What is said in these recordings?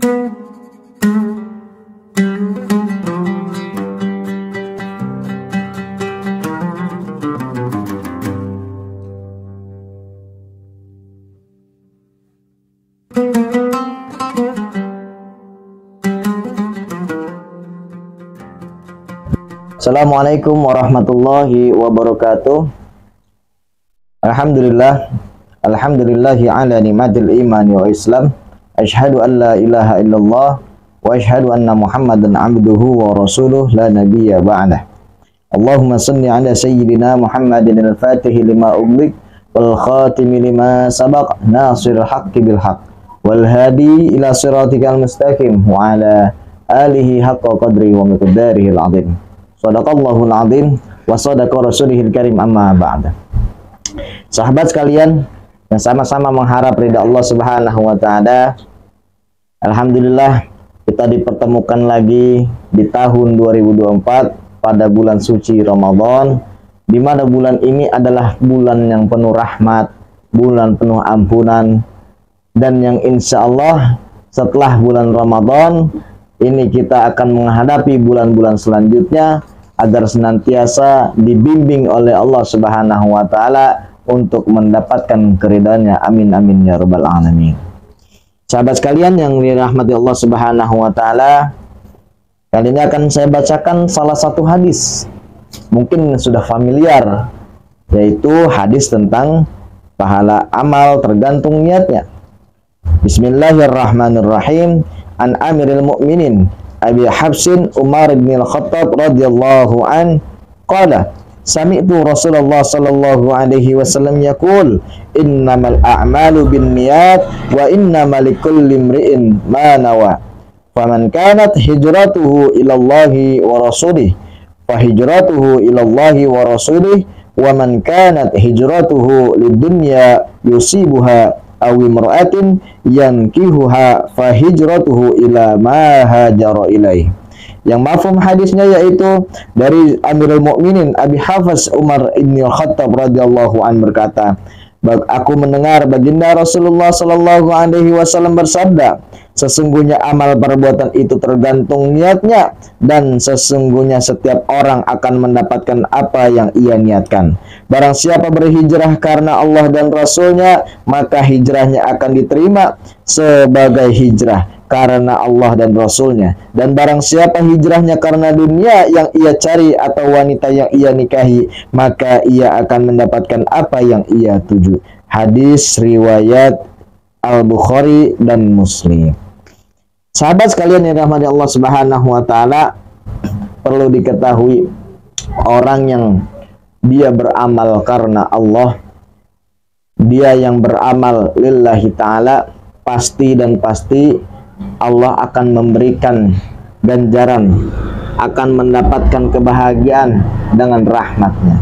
Assalamualaikum warahmatullahi wabarakatuh. Alhamdulillahi ala ni'matil iman wa islam. Asyhadu an la ilaha illallah wa asyhadu anna Muhammadan abduhu wa rasuluh la nabiyya ba'dah. Allahumma salli ala sayyidina Muhammadin al-Fatihi lima ughliq wal khatimi lima sabaq nasiril haqqi bil haqq wal hadi ila siratikal mustaqim wa ala alihi haqqa qadri wa miqdarihil azim. Shadaqallahul azim wa shadaqa rasulihil karim, amma ba'da. Sahabat sekalian yang sama-sama mengharap ridha Allah Subhanahu wa taala, alhamdulillah kita dipertemukan lagi di tahun 2024 pada bulan suci Ramadan, di mana bulan ini adalah bulan yang penuh rahmat, bulan penuh ampunan, dan yang insya Allah setelah bulan Ramadan ini kita akan menghadapi bulan-bulan selanjutnya agar senantiasa dibimbing oleh Allah Subhanahu wa taala untuk mendapatkan keridhaannya. Amin amin ya rabbal alamin. Sahabat sekalian yang dirahmati Allah Subhanahu wa taala, kali ini akan saya bacakan salah satu hadis mungkin sudah familiar, yaitu hadis tentang pahala amal tergantung niatnya. Bismillahirrahmanirrahim. An Amiril Mukminin Abi Hafsin Umar bin Al-Khattab radhiyallahu an qala sami'tu Rasulullah sallallahu alaihi wasallam yaqul innamal a'malu binniyat wa innamal likulli imri'in ma nawa faman kanat hijratuhu ila Allahi wa rasulih fa hijratuhu ila Allahi wa rasulih wa man kanat hijratuhu lidunya yusibuha aw imra'atin yankihuha fa hijratuhu ila ma hajara ilaih. Yang mafhum hadisnya yaitu dari Amirul Mukminin Abi Hafs Umar bin Al-Khattab radhiyallahu an berkata, aku mendengar baginda Rasulullah sallallahu alaihi wasallam bersabda, sesungguhnya amal perbuatan itu tergantung niatnya, dan sesungguhnya setiap orang akan mendapatkan apa yang ia niatkan. Barang siapa berhijrah karena Allah dan Rasulnya, maka hijrahnya akan diterima sebagai hijrah karena Allah dan Rasulnya. Dan barang siapa hijrahnya karena dunia yang ia cari atau wanita yang ia nikahi, maka ia akan mendapatkan apa yang ia tuju. Hadis riwayat Al-Bukhari dan Muslim. Sahabat sekalian yang dirahmati Allah Subhanahu wa taala, perlu diketahui orang yang dia beramal karena Allah, dia yang beramal lillahi ta'ala, pasti dan pasti Allah akan memberikan ganjaran, akan mendapatkan kebahagiaan dengan rahmatnya.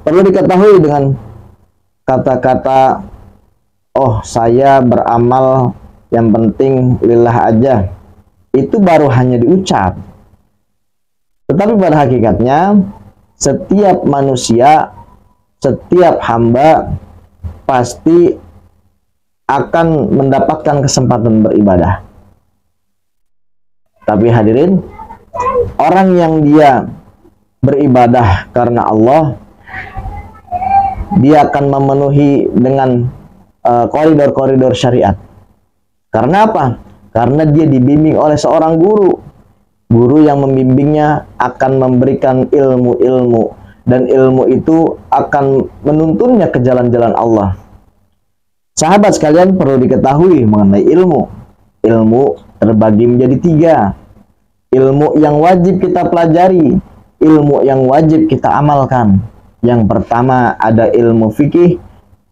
Perlu diketahui dengan kata-kata oh saya beramal yang penting lillah aja, itu baru hanya diucap. Tetapi pada hakikatnya setiap manusia, setiap hamba pasti akan mendapatkan kesempatan beribadah. Tapi hadirin, orang yang dia beribadah karena Allah, dia akan memenuhi dengan koridor-koridor syariat. Karena apa? Karena dia dibimbing oleh seorang guru. Guru yang membimbingnya akan memberikan ilmu-ilmu, dan ilmu itu akan menuntunnya ke jalan-jalan Allah. Sahabat sekalian, perlu diketahui mengenai ilmu. Ilmu terbagi menjadi 3. Ilmu yang wajib kita pelajari, ilmu yang wajib kita amalkan. Yang pertama ada ilmu fikih,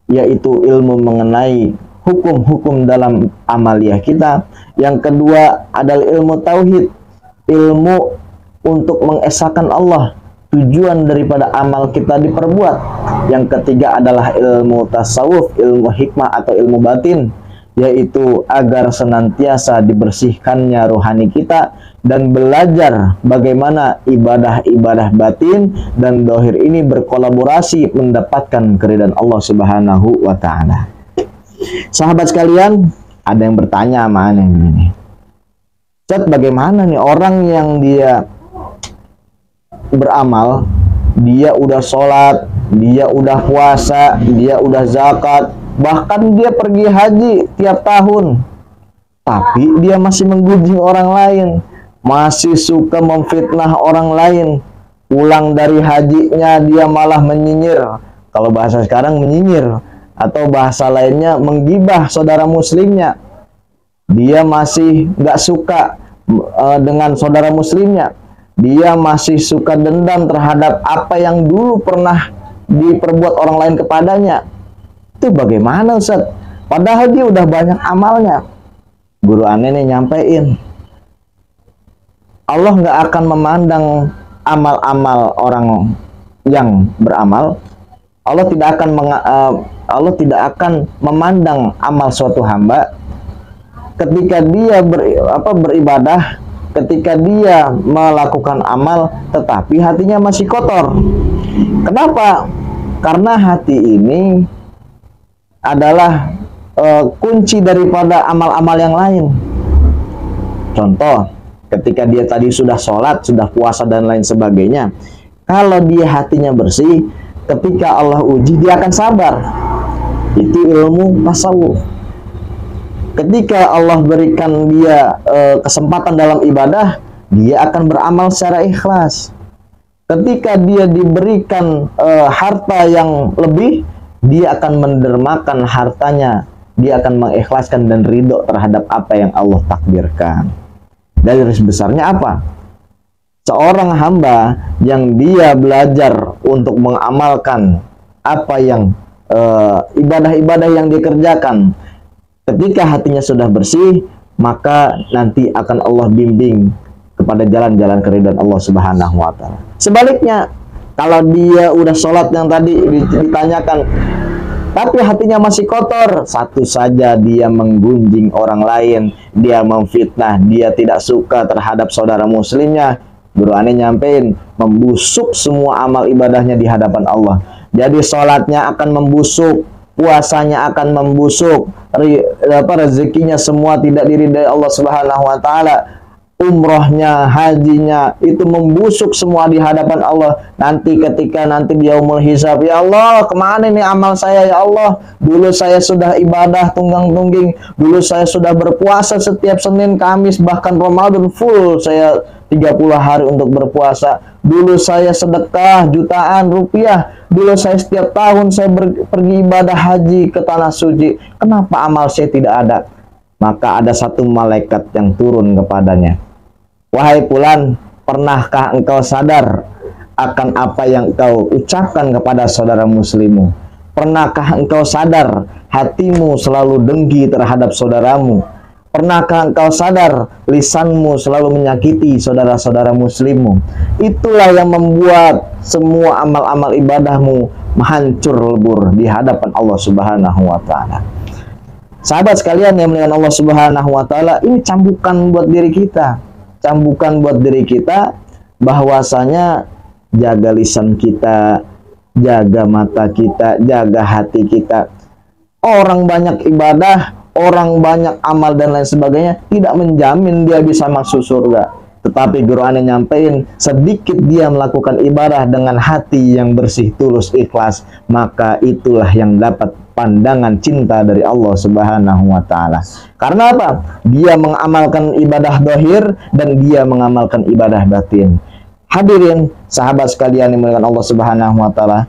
yaitu ilmu mengenai hukum-hukum dalam amaliyah kita. Yang kedua adalah ilmu tauhid, ilmu untuk mengesahkan Allah, tujuan daripada amal kita diperbuat. Yang ketiga adalah ilmu tasawuf, ilmu hikmah atau ilmu batin, yaitu agar senantiasa dibersihkannya rohani kita dan belajar bagaimana ibadah-ibadah batin dan dohir ini berkolaborasi mendapatkan keridhaan Allah Subhanahu wa ta'ala. Sahabat sekalian, Ada yang bertanya sama aneh begini, Ustaz, bagaimana nih orang yang dia beramal, dia udah sholat, dia udah puasa, dia udah zakat, bahkan dia pergi haji tiap tahun, tapi dia masih menggunjing orang lain, masih suka memfitnah orang lain. Pulang dari hajinya dia malah menyinyir, kalau bahasa sekarang menyinyir, atau bahasa lainnya menggibah saudara muslimnya. Dia masih gak suka dengan saudara muslimnya. Dia masih suka dendam terhadap apa yang dulu pernah diperbuat orang lain kepadanya. Itu bagaimana Ustaz? Padahal dia udah banyak amalnya. Guru aneh nih nyampein, Allah nggak akan memandang amal-amal orang yang beramal. Allah tidak akan memandang amal suatu hamba ketika dia beribadah, ketika dia melakukan amal tetapi hatinya masih kotor. Kenapa? Karena hati ini adalah kunci daripada amal-amal yang lain. Contoh, ketika dia tadi sudah sholat, sudah puasa dan lain sebagainya, kalau dia hatinya bersih, ketika Allah uji dia akan sabar. Itu ilmu tasawuf. Ketika Allah berikan dia kesempatan dalam ibadah, dia akan beramal secara ikhlas. Ketika dia diberikan harta yang lebih, dia akan mendermakan hartanya, dia akan mengikhlaskan dan ridho terhadap apa yang Allah takdirkan. Garis besarnya apa? Seorang hamba yang dia belajar untuk mengamalkan apa yang ibadah-ibadah yang dikerjakan, ketika hatinya sudah bersih, maka nanti akan Allah bimbing kepada jalan-jalan keridhaan Allah Subhanahu wa Ta'ala. Sebaliknya, kalau dia udah sholat yang tadi ditanyakan, tapi hatinya masih kotor, satu saja dia menggunjing orang lain, dia memfitnah, dia tidak suka terhadap saudara muslimnya. Guru aneh nyampein, membusuk semua amal ibadahnya di hadapan Allah. Jadi sholatnya akan membusuk, puasanya akan membusuk, rezekinya semua tidak diridai Allah Subhanahu wa Ta'ala. Umrohnya, hajinya itu membusuk semua di hadapan Allah. Nanti ketika nanti dia yaumul hisab, ya Allah, kemana nih amal saya ya Allah? Dulu saya sudah ibadah tunggang-tungging, dulu saya sudah berpuasa setiap Senin, Kamis, bahkan Ramadan full saya 30 hari untuk berpuasa. Dulu saya sedekah jutaan rupiah, dulu saya setiap tahun saya pergi ibadah haji ke tanah suci. Kenapa amal saya tidak ada? Maka ada satu malaikat yang turun kepadanya. Wahai fulan, pernahkah engkau sadar akan apa yang engkau ucapkan kepada saudara muslimmu? Pernahkah engkau sadar hatimu selalu dengki terhadap saudaramu? Pernahkah engkau sadar lisanmu selalu menyakiti saudara-saudara muslimmu? Itulah yang membuat semua amal-amal ibadahmu hancur lebur di hadapan Allah Subhanahu wa Ta'ala. Sahabat sekalian yang muliakan Allah Subhanahu wa Ta'ala, ini cambukan buat diri kita. Cambukan buat diri kita bahwasanya jaga lisan kita, jaga mata kita, jaga hati kita. Orang banyak ibadah, orang banyak amal dan lain sebagainya tidak menjamin dia bisa masuk surga. Tetapi guru aneh nyampein, sedikit dia melakukan ibadah dengan hati yang bersih, tulus, ikhlas, maka itulah yang dapat pandangan cinta dari Allah Subhanahu wa Ta'ala. Karena apa? Dia mengamalkan ibadah dohir dan dia mengamalkan ibadah batin. Hadirin sahabat sekalian yang dimuliakan Allah Subhanahu wa Ta'ala,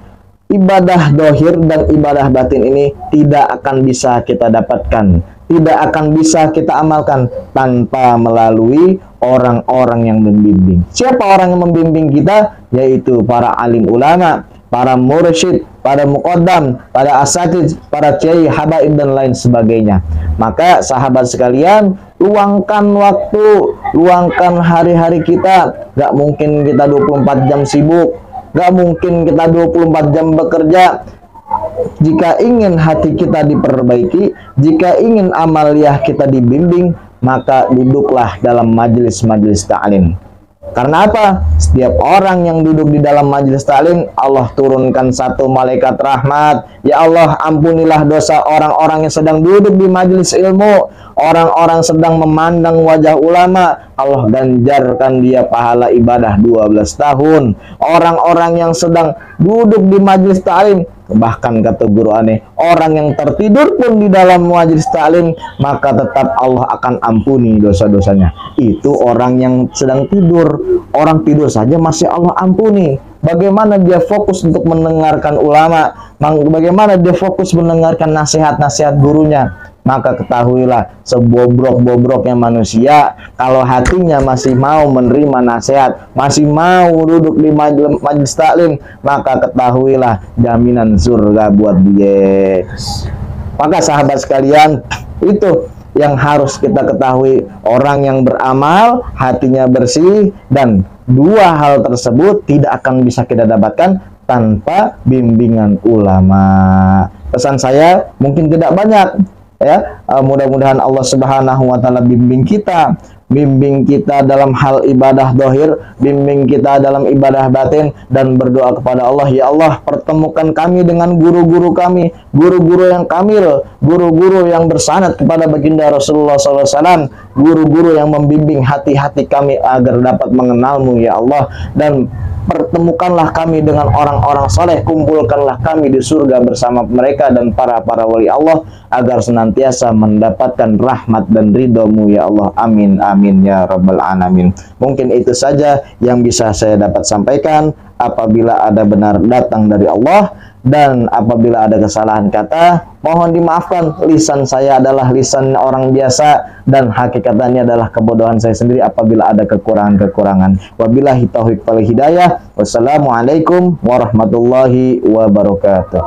ibadah dohir dan ibadah batin ini tidak akan bisa kita dapatkan, tidak akan bisa kita amalkan tanpa melalui orang-orang yang membimbing. Siapa orang yang membimbing kita? Yaitu para alim ulama, para mursyid, para muqaddam, para asatidz, para kiai, habaib dan lain sebagainya. Maka sahabat sekalian, luangkan waktu, luangkan hari-hari kita. Gak mungkin kita 24 jam sibuk, gak mungkin kita 24 jam bekerja. Jika ingin hati kita diperbaiki, jika ingin amaliyah kita dibimbing, maka duduklah dalam majelis-majelis ta'lim. Karena apa? Setiap orang yang duduk di dalam majelis taklim, Allah turunkan satu malaikat rahmat. Ya Allah, ampunilah dosa orang-orang yang sedang duduk di majelis ilmu, orang-orang sedang memandang wajah ulama, Allah ganjarkan dia pahala ibadah 12 tahun. Orang-orang yang sedang duduk di majelis taklim, bahkan kata guru aneh, orang yang tertidur pun di dalam majelis taklim, maka tetap Allah akan ampuni dosa-dosanya. Itu orang yang sedang tidur. Orang tidur saja masih Allah ampuni. Bagaimana dia fokus untuk mendengarkan ulama? Bagaimana dia fokus mendengarkan nasihat-nasihat gurunya? Maka ketahuilah, sebobrok-bobroknya manusia, kalau hatinya masih mau menerima nasihat, masih mau duduk di majelis taklim, maka ketahuilah jaminan surga buat dia. Maka sahabat sekalian, itu yang harus kita ketahui. Orang yang beramal, hatinya bersih, dan dua hal tersebut tidak akan bisa kita dapatkan tanpa bimbingan ulama. Pesan saya mungkin tidak banyak, ya, mudah-mudahan Allah Subhanahu wa taala bimbing kita dalam hal ibadah dohir, bimbing kita dalam ibadah batin, dan berdoa kepada Allah, ya Allah, pertemukan kami dengan guru-guru kami, guru-guru yang kamil, guru-guru yang bersanad kepada baginda Rasulullah SAW, guru-guru yang membimbing hati-hati kami agar dapat mengenalmu, ya Allah, dan pertemukanlah kami dengan orang-orang soleh, kumpulkanlah kami di surga bersama mereka dan para wali Allah, agar senantiasa mendapatkan rahmat dan ridhomu, ya Allah. Amin amin ya rabbal alamin. Mungkin itu saja yang bisa saya dapat sampaikan. Apabila ada benar datang dari Allah, dan apabila ada kesalahan kata, mohon dimaafkan. Lisan saya adalah lisan orang biasa, dan hakikatnya adalah kebodohan saya sendiri apabila ada kekurangan-kekurangan. Wabillahi taufiq wal hidayah. Wassalamualaikum warahmatullahi wabarakatuh.